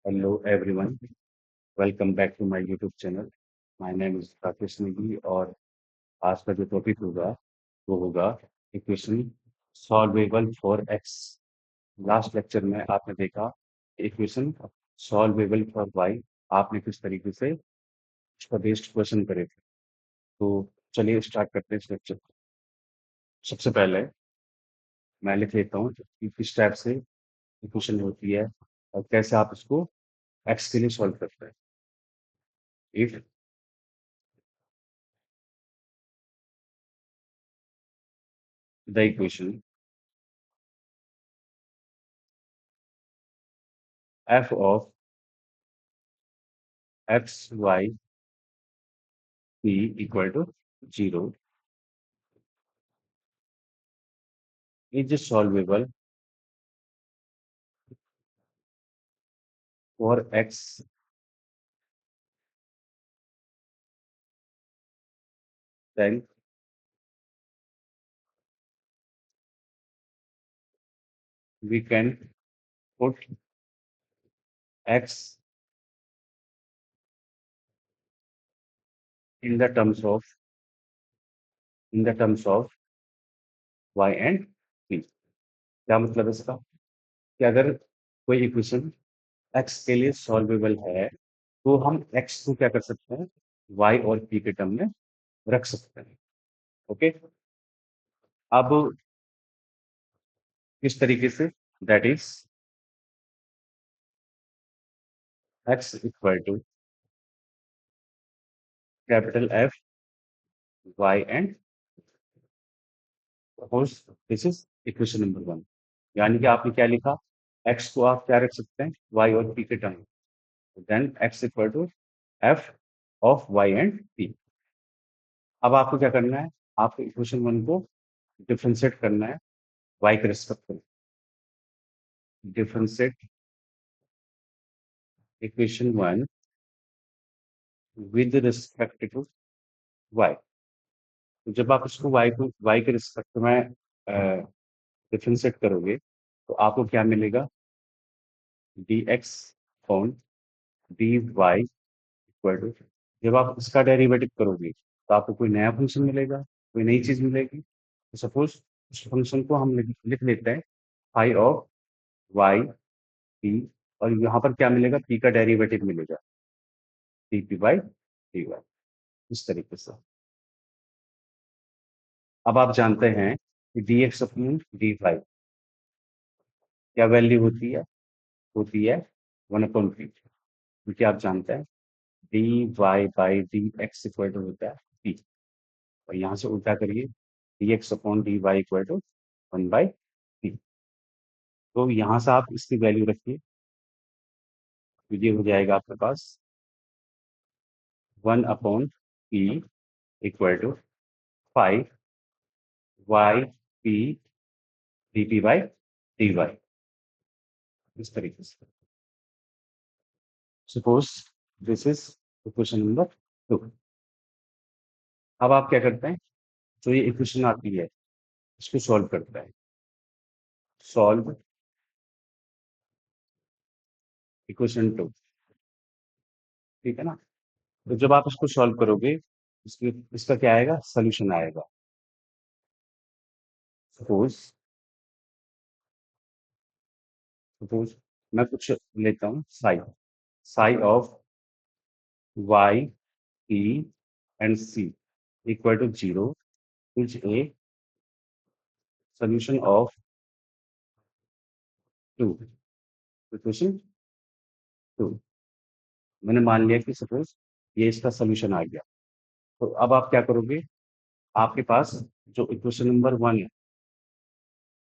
Hello everyone, welcome back to my YouTube channel. My name is Rakesh Negi और आज का जो टॉपिक होगा वो होगा equation solvable for x. Last lecture में आपने देखा इक्वेशन सॉल्वेबल फॉर वाई आपने किस तरीके से उसका बेस्ड क्वेश्चन करे थे। तो चलिए स्टार्ट करते हैं इस लेक्चर को। सबसे पहले मैं लिख लेता हूँ कि किस टाइप से इक्वेशन होती है और कैसे आप इसको एक्स के लिए सॉल्व करते हैं। If the equation f of x y p equal to 0 is solvable for x, then we can put x in the terms of y and p। क्या मतलब है इसका कि अगर कोई इक्वेशन x के लिए सॉल्वेबल है तो हम x को क्या कर सकते हैं, y और p के टर्म में रख सकते हैं। ओके, अब किस तरीके से, that is x equal to capital F y and suppose this is equation number 1। यानी कि आपने क्या लिखा, x को आप क्या रख सकते हैं, y और p के टर्म में। Then x equal to f of y and p। अब आपको क्या करना है, आपको इक्वेशन 1 को डिफरेंशिएट करना है y के रिस्पेक्ट में। Differentiate equation 1 with respect to y। तो जब आप इसको y के रिस्पेक्ट में डिफरेंशिएट करोगे तो आपको क्या मिलेगा, dx on dy equal to, जब आप इसका डेरिवेटिव करोगे तो आपको कोई नया फंक्शन मिलेगा, कोई नई चीज मिलेगी। तो सपोज उस फंक्शन को हम लिख लेते हैं फाई ऑफ वाई पी, और यहाँ पर क्या मिलेगा, पी का डेरिवेटिव मिलेगा d P by D y. इस तरीके से अब आप जानते हैं कि d x upon d y क्या वैल्यू होती है 1/p, क्योंकि आप जानते हैं d y by d x equal to होता है पी। और यहाँ से उल्टा करिए, d x upon d y equal to 1/p। तो यहाँ से आप इसकी वैल्यू रखिए, तो ये हो जाएगा आपके पास 1/p equal to 5 y p dt by dy। इस तरीके से suppose this is equation number 2। अब आप क्या करते हैं, जो ये इक्वेशन आती है इसको सॉल्व करते हैं। सॉल्व इक्वेशन 2, ठीक है ना। तो जब आप इसको सॉल्व करोगे इसकी इसका क्या आएगा, सोल्यूशन आएगा। सपोज सपोज मैं कुछ लेता हूँ, psi psi of y p and c equal to 0 is a solution of 2, equation 2। मैंने मान लिया कि सपोज ये इसका सोल्यूशन आ गया। तो अब आप क्या करोगे, आपके पास जो इक्वेशन नंबर 1 है,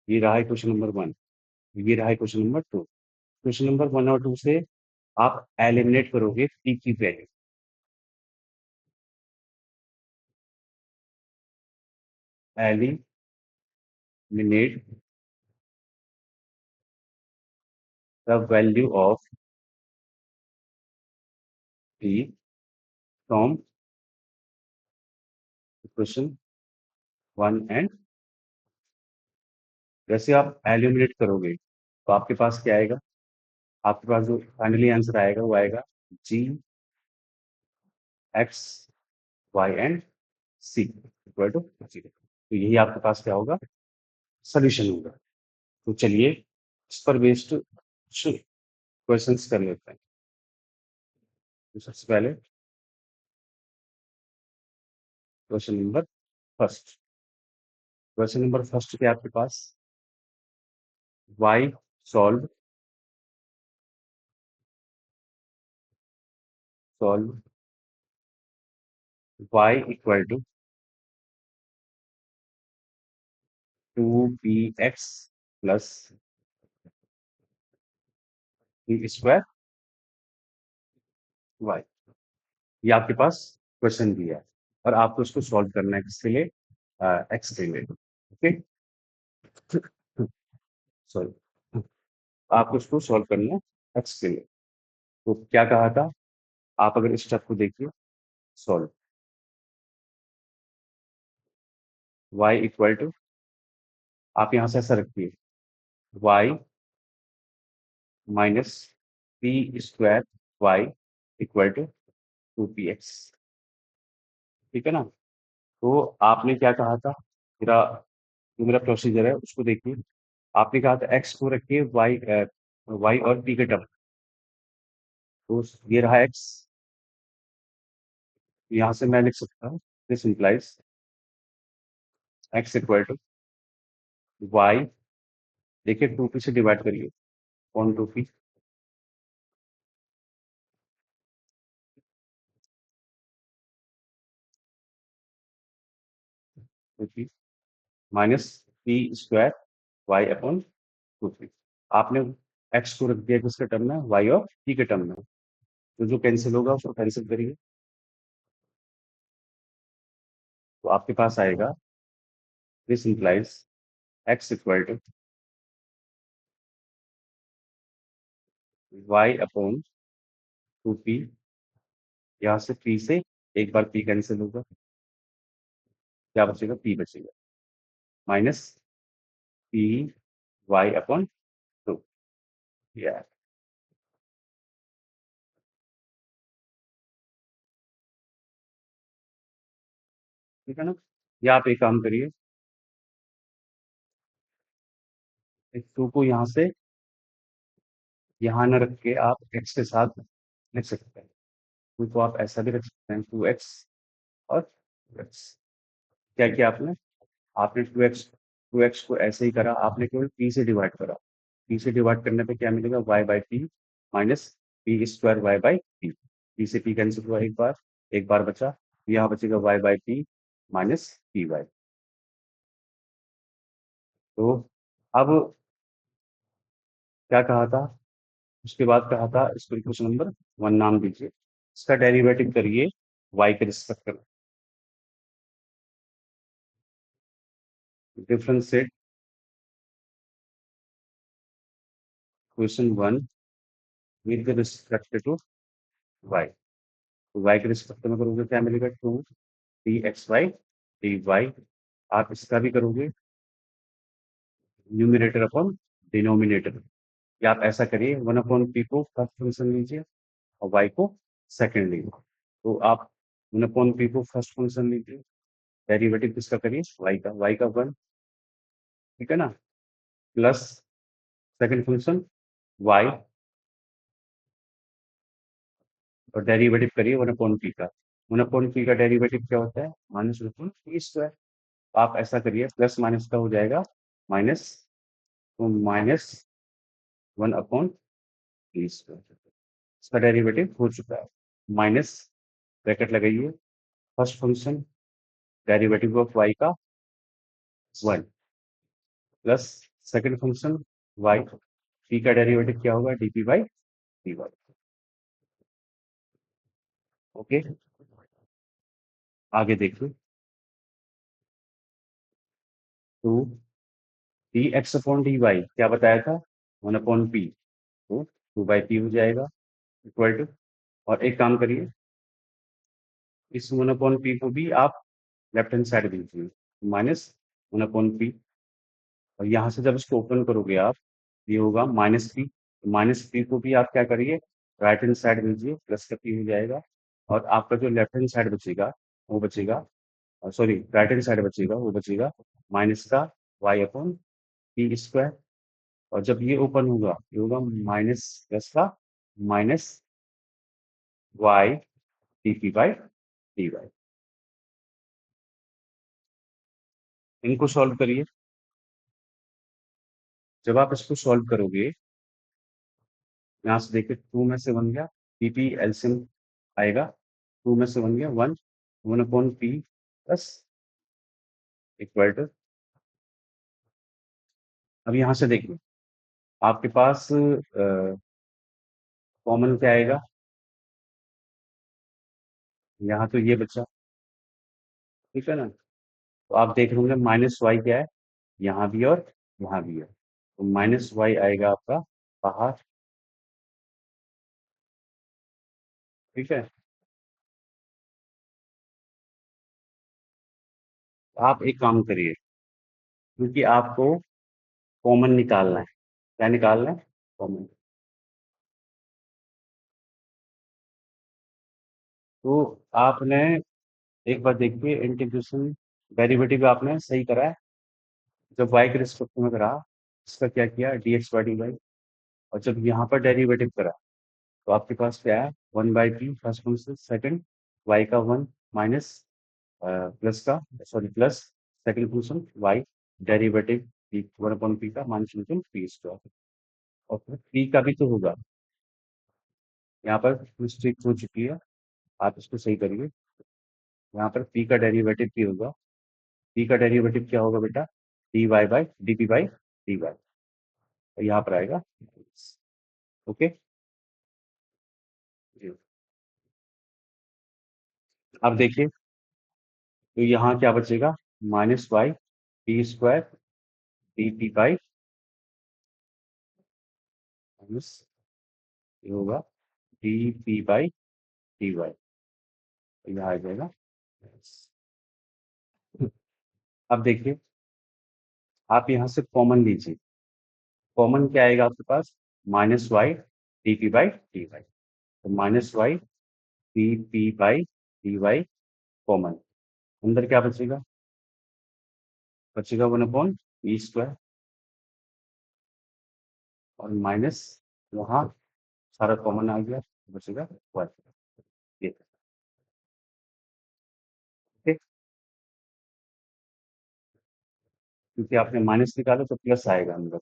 ये रहा इक्वेशन नंबर 1, ये रहा इक्वेशन नंबर 2। इक्वेशन नंबर 1 और 2 से आप एलिमिनेट करोगे पी की value. Eliminate the value of P from equation 1 and, जैसे आप एलिमिनेट करोगे तो आपके पास क्या आएगा, आपके पास जो फाइनली आंसर आएगा वो आएगा g x y and c equal to 0। तो यही आपके पास क्या होगा, सोल्यूशन होगा। तो चलिए इस पर बेस्ड कुछ क्वेश्चंस कर लेते हैं। तो सबसे पहले question number first. Question number first पे आपके पास y solve y equal to 2px plus p square y। ये आपके पास क्वेश्चन दिया है और आपको इसको सॉल्व करना है किसके लिए, एक्स के लिए। ओके, सॉरी, आपको इसको सॉल्व करना है एक्स के लिए। तो क्या कहा था, आप अगर इस स्टेप को देखिए, सॉल्व y इक्वल टू, आप यहाँ से ऐसा रखिए y minus p square y equal to 2px। ठीक है ना। तो आपने क्या कहा था, मेरा जो मेरा प्रोसीजर है उसको देखिए। आपने कहा था एक्स को रखिए वाई और पी के टर्म। तो ये रहा एक्स, यहाँ से मैं लिख सकता हूँ this implies x equal to y, देखिए 2p से डिवाइड करिए on 2p, minus p square y upon 2p। आपने एक्स को रख दिया किसके टर्म में, वाई और पी के टर्म में। तो जो कैंसिल होगा उसको कैंसिल करिए। तो आपके पास आएगा this implies x equal to y upon 2p। यहाँ से पी से एक बार पी कैंसिल होगा, क्या बचेगा, पी बचेगा, माइनस पी वाई अपॉन 2। या ठीक है ना। या आप एक काम करिए, इस 2 को यहाँ से यहाँ न रख के आप एक्स के साथ लिख सकते हैं। 2 को आप ऐसा भी रख सकते हैं 2x और 2x। क्या किया आपने, आपने 2x को ऐसे ही करा, आपने केवल p से डिवाइड करा। p से डिवाइड करने पे क्या मिलेगा, y by p minus p square y by p. p से p कैंसिल हुआ एक बार बचा, यहाँ बचेगा y by p minus p y. तो अब क्या कहा था, उसके बाद कहा था इसको क्वेश्चन नंबर 1 नाम दीजिए, इसका डेरिवेटिव करिए y के रिस्पेक्ट में। Differentiate question 1 with respect to y। तो y के रिस्पेक्ट में करोगे क्या मिलेगा, 2 dxy dy। आप इसका भी करोगे न्यूमिनेटर अपॉन डिनोमिनेटर। या आप ऐसा करिए 1/p को फर्स्ट फंक्शन लीजिए और y को सेकंड लीजिए। तो आप 1/p को फर्स्ट फंक्शन लीजिए, डेरिवेटिव किसका करिए, y का 1। ठीक है ना, प्लस सेकंड फंक्शन y, और डेरिवेटिव करिए 1/p का। 1/p का डेरिवेटिव क्या होता है, माइनस 1/p स्क्वायर। आप ऐसा करिए प्लस माइनस का हो जाएगा माइनस, तो माइनस 1/p स्क्वायर। इसका डेरिवेटिव हो चुका है, माइनस ब्रैकेट लगाइए, first function derivative of y का 1 plus second function y, p का डेरिवेटिव क्या होगा, dp बाई dy। ओके, आगे देखिए, तो d x upon d y क्या बताया था, 1/p, तो 2/p हो जाएगा इक्वल टू, और एक काम करिए, इस 1/p को भी आप लेफ्ट हैंड साइड दीजिए, -1/p, और यहाँ से जब इसको ओपन करोगे आप, ये होगा -p माइनस पी को भी आप क्या करिए, राइट हैंड साइड भेजिए, प्लस का पी हो जाएगा। और आपका जो लेफ्ट हैंड साइड बचेगा वो बचेगा, सॉरी राइट हैंड साइड बचेगा वो बचेगा माइनस का वाई अपॉन पी स्क्वायर। और जब ये ओपन होगा ये होगा माइनस प्लस का minus y d P by D y. इनको सॉल्व करिए। जब आप इसको सॉल्व करोगे, यहाँ से देखिए 2 में से बन गया पी एलसीएम आएगा, 2 में से बन गया 1, 1 upon p plus equal to. अब यहाँ से देखिए आपके पास कॉमन क्या आएगा, यहाँ तो ये बचा, ठीक है ना। तो आप देख होंगे माइनस वाई क्या है, यहाँ भी और यहाँ भी है, तो माइनस वाई आएगा आपका बाहर, ठीक है। तो आप एक काम करिए, क्योंकि आपको कॉमन निकालना है। क्या निकालना है? कॉमन। तो आपने एक बार देखिए इंटीग्रेशन, डेरिवेटिव आपने सही करा है। जब y के रिस्पेक्ट में करा, इसका क्या किया d x by D Y. और जब यहाँ पर डेरिवेटिव करा तो आपके पास क्या है, 1/p first function, second y का 1 माइनस प्लस का, sorry plus second function y derivative p 1/p का माइनस फंक्शन p स्क्वायर। और फिर p का भी तो होगा, यहाँ पर मिस्टेक हो चुकी है, आप इसको सही करिए। यहाँ पर p का डेरिवेटिव p होगा, p का डेरिवेटिव क्या होगा बेटा, d y by d P by D Y. और यहाँ पर आएगा, ओके जी। अब देखिए तो यहाँ क्या बचेगा, minus y t square d t by minus ये होगा d P by D y. तो यहाँ आ जाएगा। अब देखिए आप यहाँ से कॉमन लीजिए, कॉमन क्या आएगा आपके पास, minus y d P by D y. तो minus y d P by D y common, अंदर क्या बचेगा, बचेगा 1/, ई स्क्वायर और माइनस वहाँ सारा कॉमन आ गया, बचेगा 1। ये ठीक, क्योंकि आपने माइनस निकाला तो प्लस आएगा अंदर,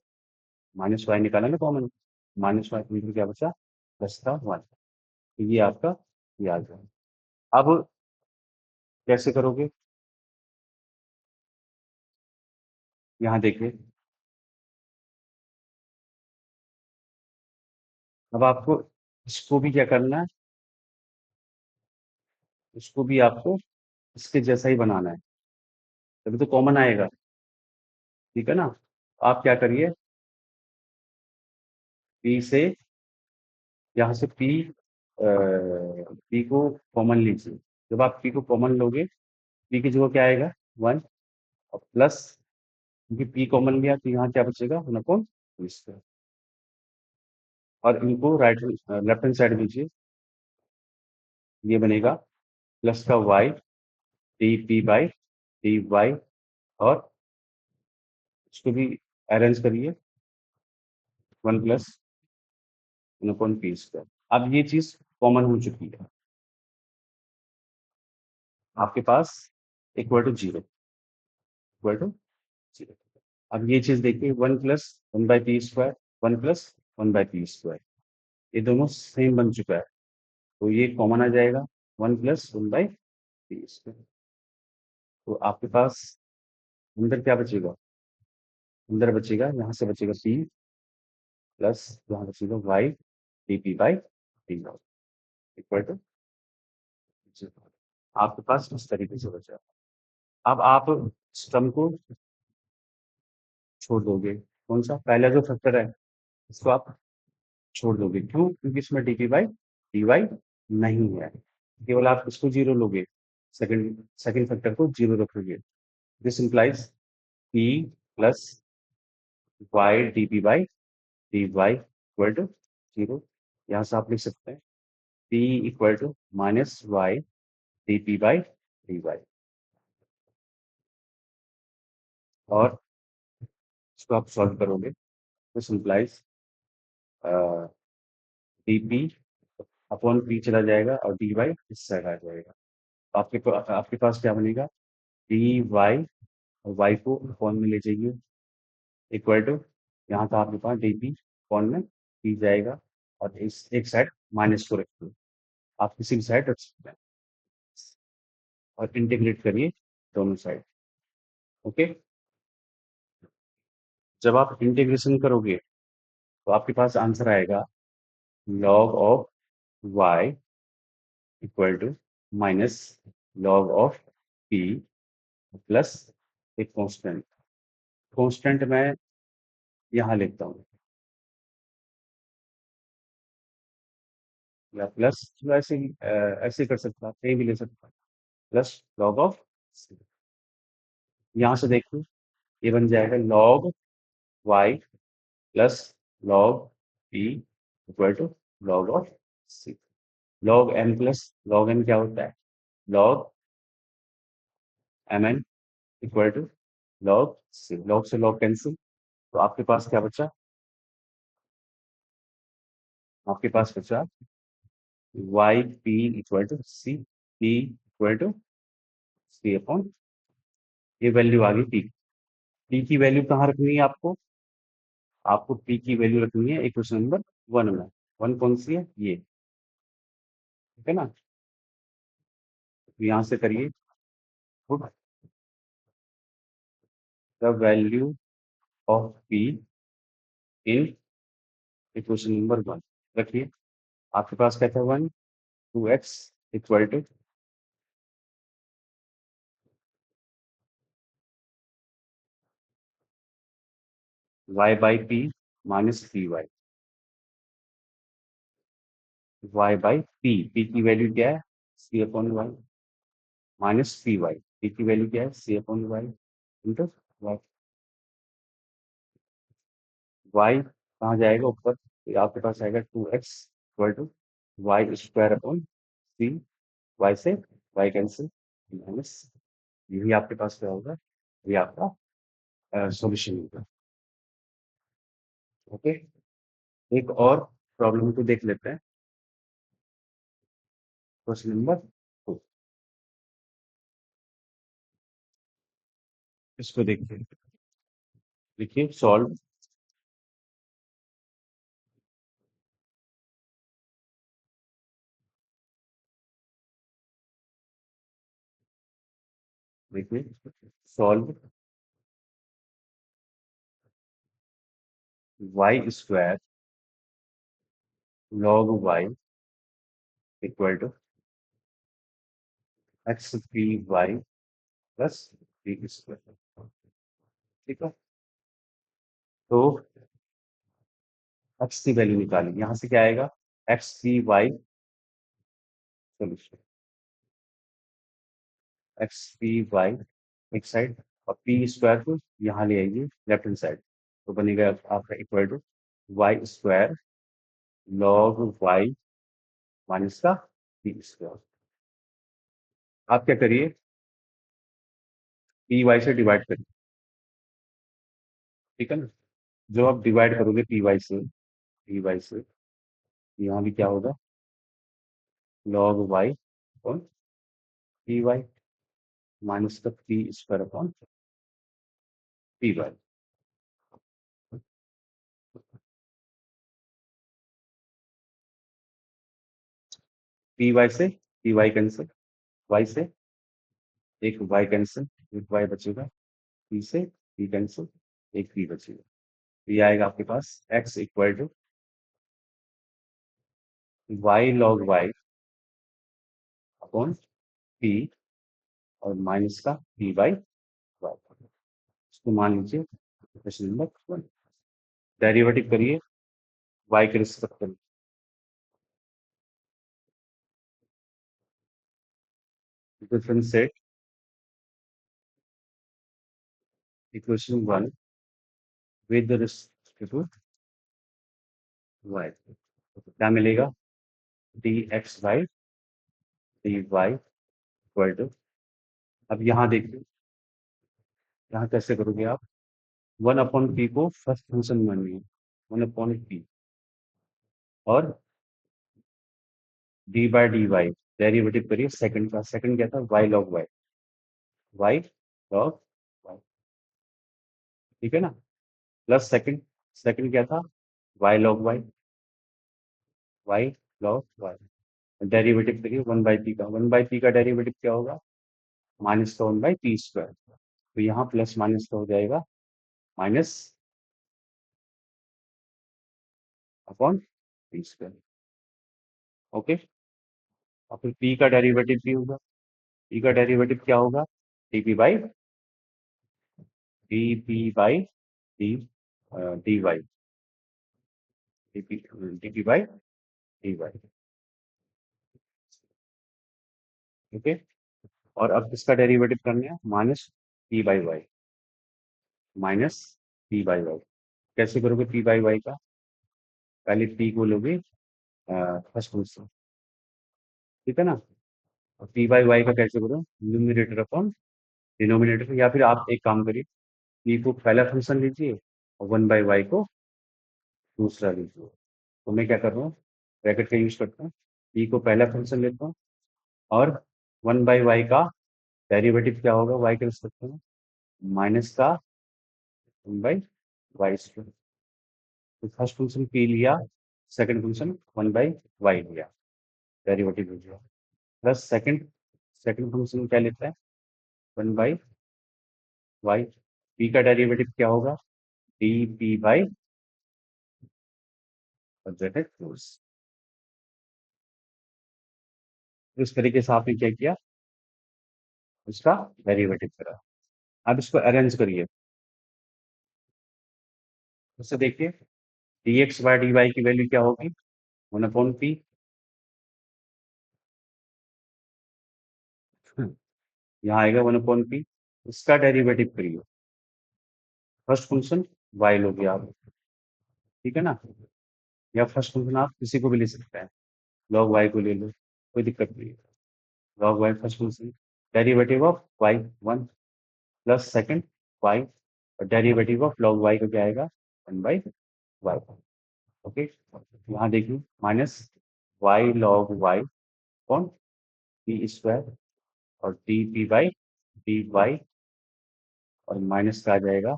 माइनस वाई निकाला ना कॉमन, माइनस वाई अंदर क्या बचा, प्लस का 1। तो ये आपका ये आ गया। अब कैसे करोगे, यहाँ देखिए, अब आपको इसको भी क्या करना है, इसको भी आपको इसके जैसा ही बनाना है, तभी तो कॉमन आएगा, ठीक है ना। आप क्या करिए, पी से, यहाँ से पी को कॉमन लीजिए। जब आप पी को कॉमन लोगे, पी की जगह क्या आएगा, 1 और प्लस, क्योंकि पी कॉमन लिया तो यहाँ क्या बचेगा, 1/, और इनको राइट लेफ्ट हैंड साइड दीजिए, ये बनेगा प्लस का y d P by D Y. और इसको भी अरेंज करिए, 1 + 1/p स्क्वायर। अब ये चीज कॉमन हो चुकी है आपके पास, equal to zero, equal to zero. अब ये चीज देखिए, 1 + 1/p स्क्वायर, 1 + 1/p स्क्वायर, ये दोनों सेम बन चुका है, तो ये कॉमन आ जाएगा, 1 + 1/p स्क्वायर। तो आपके पास अंदर क्या बचेगा, अंदर बचेगा, यहाँ से बचेगा p प्लस यहाँ बचेगा y d P by D y equal to zero. आपके पास इस तरीके से बचा। अब आप स्टम को छोड़ दोगे, कौन सा पहला जो फैक्टर है इसको आप छोड़ दोगे, क्यों, क्योंकि इसमें d P by D y नहीं है, केवल आप इसको जीरो लोगे, सेकंड सेकंड फैक्टर को जीरो रखोगे। This implies p plus y d P by D y equal to zero. यहाँ से आप लिख सकते हैं p equal to minus y d P by D Y. और इसको आप सॉल्व करोगे तो simplify d p upon p चला जाएगा और डी वाई इस साइड आ जाएगा। आपके पास क्या बनेगा, डी वाई और वाई को अपॉन में ले जाइए इक्वल टू, यहाँ था आपके पास डी पी अपॉन में पी जाएगा और इस एक साइड माइनस को रखिए, आप किसी भी साइड रख सकते हैं और इंटीग्रेट करिए दोनों साइड। ओके, जब आप इंटीग्रेशन करोगे तो आपके पास आंसर आएगा log of y equal to minus log of p plus एक कांस्टेंट। कांस्टेंट मैं यहाँ लिखता हूँ या प्लस, तो ऐसे ही ऐसे ही कर सकता, कहीं भी ले सकता, प्लस लॉग ऑफ, यहाँ से देखिए ये बन जाएगा log y plus log p equal to log of c. Log n plus log n क्या होता है, log m n equal to log c. Log से लॉग कैंसिल, तो आपके पास क्या बचा, आपके पास बचा y p equal to c, p equal to c upon, ये वैल्यू आ गई पी। पी की वैल्यू कहाँ रखनी है आपको, आपको पी की वैल्यू रखनी है इक्वेशन नंबर वन में। वन कौन सी है, ये, ठीक है ना। तो यहाँ से करिए put the value of p in equation number one. रखिए, आपके पास क्या था, one, two x equal to y by p minus p y, y by p, P की वैल्यू क्या है, c upon Y minus p y, P की value क्या है, c upon y into y. Y कहाँ जाएगा ऊपर, तो आपके पास आएगा two x equal to y square upon c, Y से वाई कैंसिल माइनस, यही आपके पास क्या होगा, ये आपका सॉल्यूशन होगा। ओके, एक और प्रॉब्लम को देख लेते हैं, क्वेश्चन नंबर टू। इसको देखिए, देखिए सॉल्व, देखिए solve y square log y equal to x p y plus p square. ठीक है, तो एक्स की वैल्यू निकाली, यहाँ से क्या आएगा, x p y solution, x p y एक साइड और पी स्क्वायर को यहाँ ले आइए लेफ्ट हैंड साइड, तो बनेगा आपका equal to y square log y minus का पी स्क्वायर। आप क्या करिए, पी वाई से डिवाइड करिए, ठीक है ना। जो आप डिवाइड करोगे पी वाई से यहाँ भी क्या होगा, log Y upon p y minus का p square upon p y. P y से पी वाई कैंसिल, वाई से एक वाई कैंसिल, एक वाई बचेगा, पी से पी कैंसिल, एक पी बचेगा। तो ये आएगा आपके पास x equal to y log Y upon p और माइनस का पी बाई वाई। इसको मान लीजिए क्वेश्चन नंबर वन। डेरिवेटिव करिए वाई के रिस्पेक्ट में, differentiate equation one with respect to y, तो क्या मिलेगा? D x by D y equal to, अब यहाँ देखिए, यहाँ कैसे करोगे आप? वन अपॉन पी को फर्स्ट फंक्शन मानिए, वन अपॉन पी, और d by D y derivative करिए सेकंड का, सेकंड क्या था? Y log Y, Y log y, ठीक है ना? प्लस सेकंड, सेकंड क्या था? Y log Y, Y log y, derivative करिए वन बाई पी का, वन बाई पी का डेरिवेटिव क्या होगा? माइनस का वन बाई पी स्क्वायर, तो यहाँ प्लस माइनस का हो जाएगा minus upon p square. Okay, और फिर पी का डेरिवेटिव भी होगा, पी का डेरिवेटिव क्या होगा? D p by d P by d d y, d p d p by D y. Okay, और अब किसका डेरिवेटिव करना है? Minus p by y, minus p by y. कैसे करोगे पी बाई वाई का? पहले पी को लोगे फर्स्ट रूट से, ठीक है ना? और पी बाई वाई का कैसे करो? न्यूमिनेटर अपॉन डिनोमिनेटर, या फिर आप एक काम करिए, पी को पहला फंक्शन लीजिए और वन बाई वाई को दूसरा लीजिए। तो मैं क्या कर रहा हूँ, ब्रैकेट का यूज करता हूँ, पी को पहला फंक्शन लेता हूँ, और वन बाई वाई का डेरिवेटिव क्या होगा वाई के रिस्पेक्ट में? माइनस का वन बाई वाई स्क्वायर। तो फर्स्ट फंक्शन पी लिया, second function one by y लिया, डेरिवेटिव हो गया, प्लस सेकंड, सेकंड फंक्शन क्या लेता है? वन बाई वाई, पी का डेरिवेटिव क्या होगा? D P by bracket close. इस तरीके से आपने क्या किया? इसका डेरिवेटिव करा। अब इसको अरेंज करिए, उससे देखिए, d x by D y की वैल्यू क्या होगी? वन अपॉन पी, यहाँ आएगा वन अपॉन पी, इसका डेरिवेटिव करिए, फर्स्ट फंक्शन वाई लोगे आप, ठीक है ना? या फर्स्ट फंक्शन आप किसी को भी ले सकते हैं, लॉग वाई को ले लो, कोई दिक्कत नहीं है। Log y first function, derivative of y one, plus second y, और डेरिवेटिव ऑफ लॉग वाई का क्या आएगा? One by y. ओके, यहाँ देखिए, minus y log Y upon p square, और d P by D Y, और minus का आ जाएगा,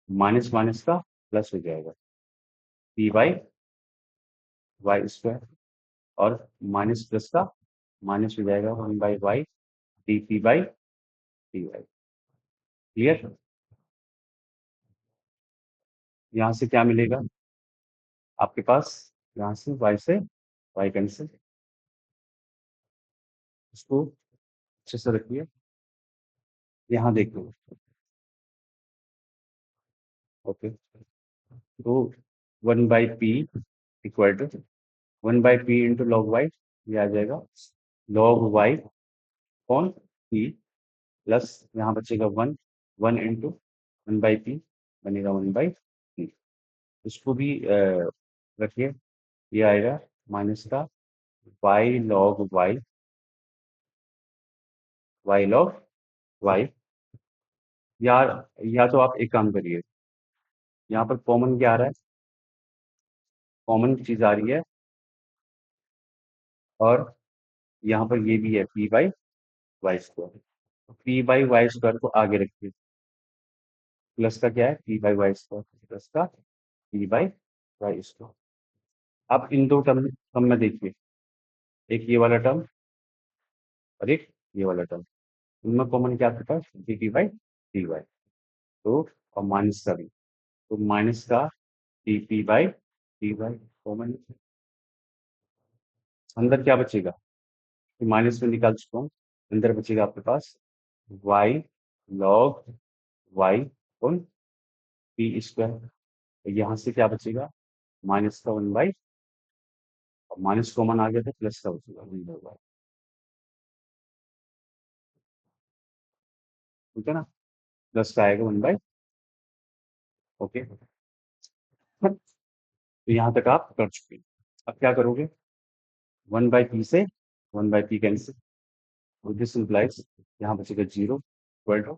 माइनस माइनस का प्लस हो जाएगा, पी बाई वाई स्क्वायर, और माइनस प्लस का माइनस हो जाएगा one by y d P by D y. Clear? यहाँ से क्या मिलेगा आपके पास? यहाँ से वाई कैंसिल, इसको अच्छे से रखिए, यहाँ देखो। ओके, तो one by p equal to one by p into log y, ये आ जाएगा लॉग वाई कौन पी, प्लस यहाँ बचेगा one, one into one by p, बनेगा वन बाई पी। इसको भी रखिए, ये आएगा माइनस का y log Y, Y log y. या या तो आप एक काम करिए, यहाँ पर कॉमन क्या आ रहा है? कॉमन चीज आ रही है, और यहाँ पर ये भी है p by y square, p by y square को आगे रखिए, प्लस का क्या है? P by y square, plus का पी बाई वाई स्क्वायर। अब इन दो टर्म टर्म में देखिए, एक ये वाला टर्म और एक ये वाला टर्म, इनमें कॉमन क्या आपके पास? D t by D y, तो और माइनस का भी, तो माइनस का d P by D y common, अंदर क्या बचेगा? माइनस में निकाल चुका हूँ, अंदर बचेगा आपके पास वाई लॉग वाई कौन पी स्क्वायर, तो यहाँ से क्या बचेगा? माइनस का वन बाई, और माइनस कॉमन आ गया था, प्लस का बचेगा वन बाई वाई, ठीक है ना? प्लस का आएगा वन बाई, ओके। तो यहाँ तक आप कर चुके हैं। अब क्या करोगे, 1/p से 1/p कैंसिल, दिस इम्प्लाइज यहाँ बचेगा 0 equal to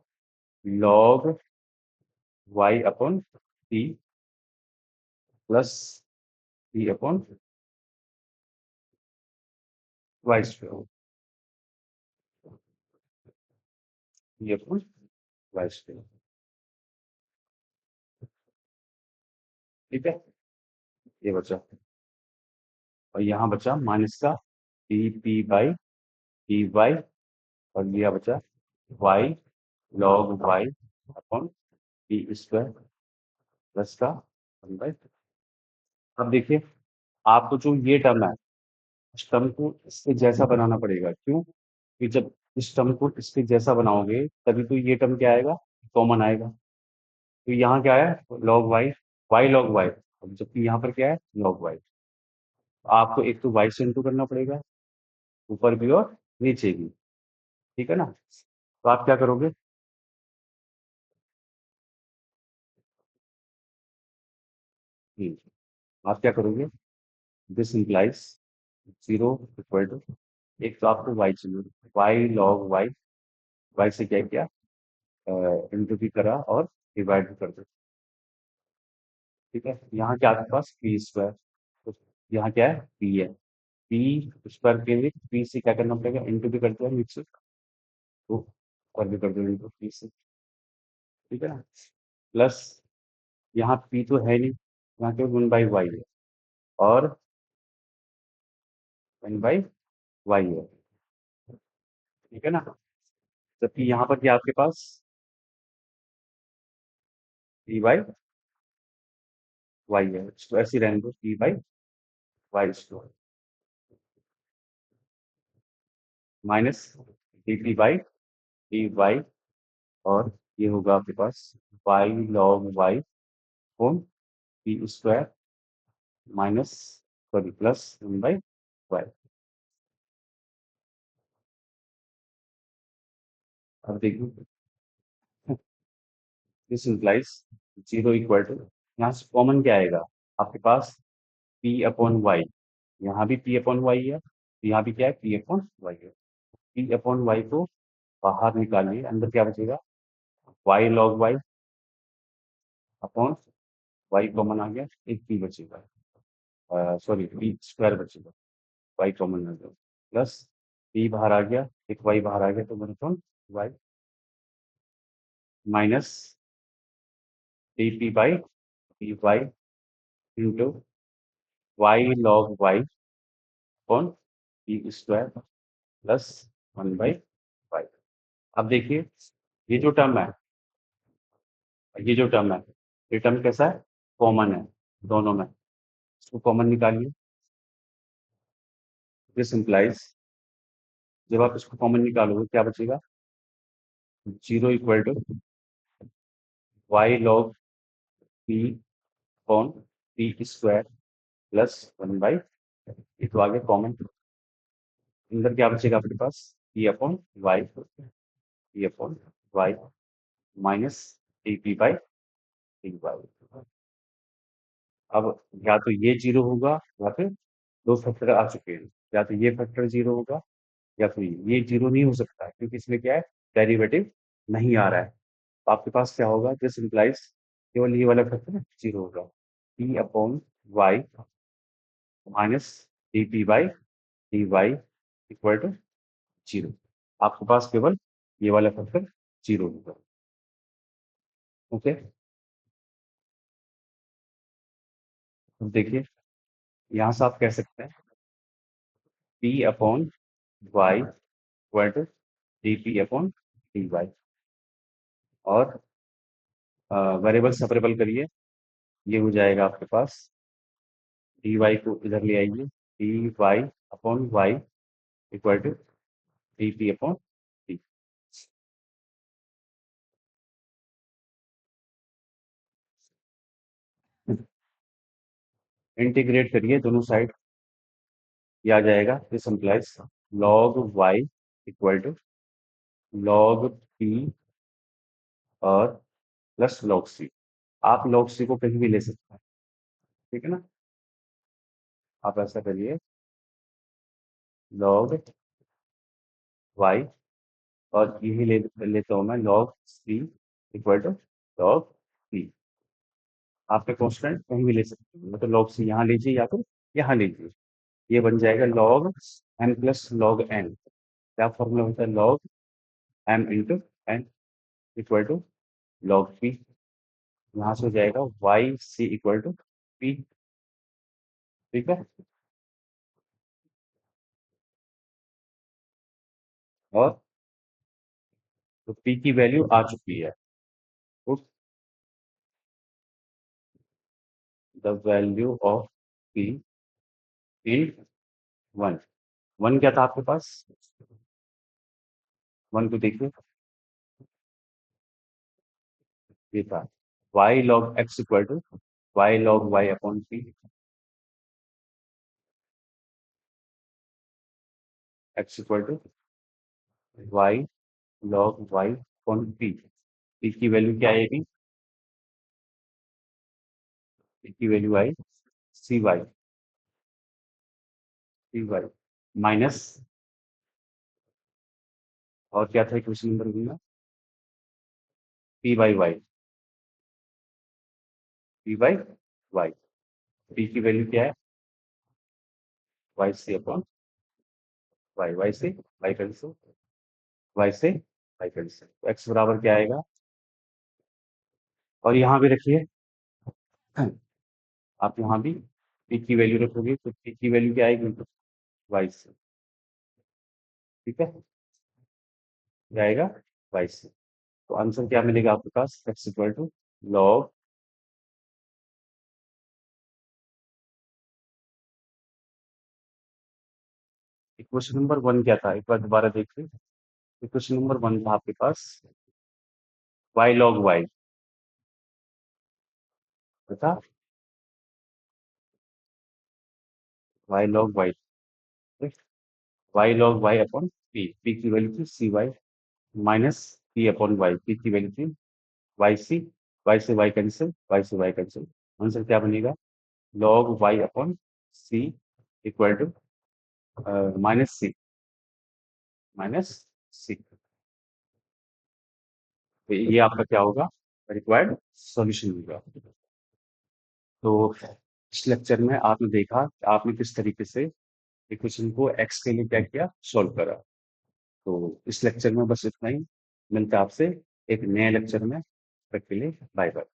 log y upon p plus p upon y square, p upon y square. ठीक है, ये बचा। और यहाँ बचा माइनस का d P by D Y, और यह बचा y log Y upon p square plus का 1/। अब देखिए, आपको जो ये टर्म है, इस टर्म को इसके जैसा बनाना पड़ेगा। क्यों? कि जब इस टर्म को इसके जैसा बनाओगे तभी तो ये टर्म क्या आएगा, कॉमन आएगा। तो यहाँ क्या है, log Y, Y log y, जबकि यहाँ पर क्या है, लॉग वाई। आपको एक तो वाई से इंटू करना पड़ेगा, ऊपर भी और नीचे भी। ठीक है ना? तो आप क्या करोगे, आप क्या करोगे, दिस इम्प्लाइज 0 इक्वल टू, एक तो आपको वाई चाहिए, वाई लॉग वाई, वाई से क्या किया, इंटू भी करा और डिवाइड भी कर दो। ठीक है, यहाँ क्या आपके पास पी स्क्वायर, तो यहाँ क्या है, पी है। पी स्क्वायर के लिए पी से क्या करना पड़ेगा, इंटू भी कर दो नीचे, तो और भी कर दो इंटू पी से। ठीक है ना? प्लस यहाँ पी तो है नहीं, यहाँ केवल 1/y है, और 1/y है। ठीक है ना? जबकि यहाँ पर क्या आपके पास पी बाई वाई है, तो ऐसे ही रहने दो, P Y square minus D P by D Y, और ये होगा आपके पास Y log Y home P square minus, sorry, plus 1/y। अब देखिए, दिस इम्प्लाइज 0 इक्वल टू, यहाँ से कॉमन क्या आएगा आपके पास, पी अपॉन वाई। यहाँ भी पी अपॉन वाई है, तो यहाँ भी क्या है, पी अपॉन वाई है। पी अपॉन वाई को बाहर निकालिए, अंदर क्या बचेगा, Y log Y upon Y common आ गया, एक पी बचेगा, सॉरी पी स्क्वायर बचेगा, वाई कॉमन आ गया, प्लस पी बाहर आ गया, एक वाई बाहर आ गया, तो one upon Y minus D P by D y into y log Y upon p square plus 1/y। अब देखिए, ये जो टर्म है, ये जो टर्म है, ये टर्म कैसा है, कॉमन है दोनों में, इसको कॉमन निकालिए। दिस इम्प्लाइज, जब आप इसको कॉमन निकालोगे क्या बचेगा, 0 equal to y log p upon p square plus 1/। ये तो आ गया कॉमन, अंदर क्या बचेगा आपके पास, P upon Y minus D P by D Y. अब या तो ये 0 होगा, या फिर दो फैक्टर आ चुके हैं, या तो ये फैक्टर 0 होगा, या फिर ये 0 नहीं हो सकता है, क्योंकि इसमें क्या है, डेरिवेटिव नहीं आ रहा है। तो आपके पास क्या होगा, दिस इम्प्लाइज केवल ये वाला फैक्टर 0 होगा, p upon Y minus D P by D y equal to 0। आपके पास केवल ये वाला फैक्टर 0 होगा। ओके, अब देखिए, यहाँ से आप कह सकते हैं p upon y equal to d p upon d Y, और वेरिएबल सेपरेबल करिए, ये हो जाएगा आपके पास, डी वाई को इधर ले आइए, d y upon y equal to d p upon d. Integrate करिए दोनों साइड, ये आ जाएगा, this implies log y equal to log p और प्लस लॉग सी। आप लॉग सी को कहीं भी ले सकते हैं। ठीक है ना? आप ऐसा करिए, लॉग वाई, और यही लेता हूँ मैं log C equal to log C. आपके कॉन्स्टेंट कहीं भी ले सकते हैं, मतलब लॉग सी यहाँ लीजिए या तो यहाँ लीजिए। ये बन जाएगा log n plus log n. क्या फॉर्मूला होता है? Log m into n equal to log p. यहाँ से हो जाएगा y c equal to p. ठीक है। और तो पी की वैल्यू आ चुकी है। Put the value of p in one. One क्या था आपके पास? वन को देखिए, ये था Y log x equal to y log Y upon p. X equal to y log Y upon P. P की वैल्यू क्या आएगी? पी की वैल्यू आई सी वाई माइनस, और क्या था क्वेश्चन नंबर बी में? P by y. पी की वैल्यू क्या है? Y c upon Y. Y से वाई कैंसिल, वाई से वाई कैंसिल। एक्स बराबर क्या आएगा? और यहाँ भी रखिए, आप यहाँ भी पी की वैल्यू रखोगे तो पी की वैल्यू क्या आएगी? वाई से। ठीक है, क्या आएगा? वाई से। तो आंसर क्या मिलेगा आपके पास? X equal to log, equation number one क्या था? एक बार दोबारा देखिए। इक्वेशन नंबर वन था आपके पास वाई लॉग वाई, था Y log Y, Y log Y upon P. P की वैल्यू थी C Y minus P upon Y. P की वैल्यू थी वाई सी। वाई से वाई कैंसिल, वाई से वाई कैंसिल। आंसर क्या बनेगा? Log Y upon C equal to minus C, minus C. तो ये आपका क्या होगा? रिक्वायर्ड सॉल्यूशन होगा। तो इस लेक्चर में आपने देखा कि आपने किस तरीके से इक्वेशन को एक्स के लिए क्या किया, सॉल्व करा। तो इस लेक्चर में बस इतना ही। मिलता है आपसे एक नए लेक्चर में। तब तक के लिए बाय बाय।